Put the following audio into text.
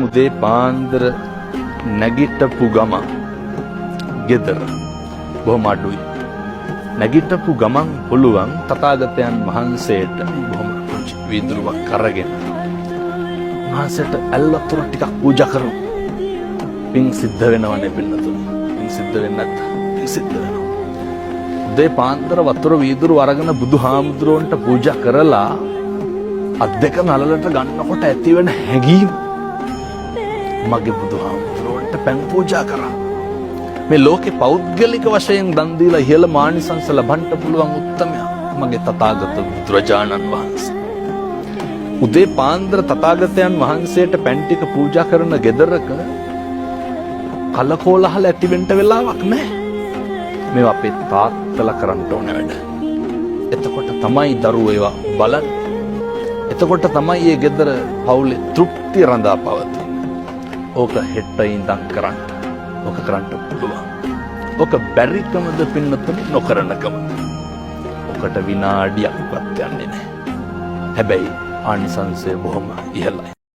උදේ පාන්දර නැගිටපු ගමන් ගෙදර බොහොම අඩුයි. නැගිටපු ගමන් පුළුවන් තථාගතයන් වහන්සේට බොහොම පුංචි වීදුරුවක් අරගෙන වහන්සේට ඇල්ලතුර ටිකක් පූජා කරමු. පින් සිද්ධ වෙනවනේ පින්නතුනි. පින් සිද්ධ වෙන්නේ නැත්නම් පින් සිද්ධ වෙනවා. උදේ පාන්දර වතුර වීදුරු අරගෙන බුදුහාමුදුරුවන්ට පූජා කරලා අත් දෙක නළලට ගන්නකොට ඇතිවෙන හැඟීම මගේ බුදුහාමුදුරුවන්ට පැන් පූජා කරා. මේ ලෝකේ පෞද්ගලික වශයෙන් දන් දීලා ඉහළ මානිසංස ලබන්න පුළුවන් උත්තමයා මගේ තථාගත බුදුරජාණන් වහන්සේ. උදේ පාන්දර තථාගතයන් වහන්සේට පැන් ටික පූජා කරන ගෙදරක කලකෝලහල ඇති වෙන්න වෙලාවක් නැහැ. මේවා අපේ තාත්තලා කරන්න ඕන වැඩ. එතකොට තමයි දරුවෝ ඒවා බලන්නේ. එතකොට තමයි මේ ගෙදර පවුලේ තෘප්තිය රඳා පවතින්නේ. ඕක හෙට ඉඳන් කරන්න. ඕක කරන්න පුළුවන්. ඕක බැරිකමද පින්නතුනි නොකරනකම. ඔකට විනාඩියක්වත් යන්නේ නැහැ. හැබැයි ආනිසංසය බොහොම ඉහළයි.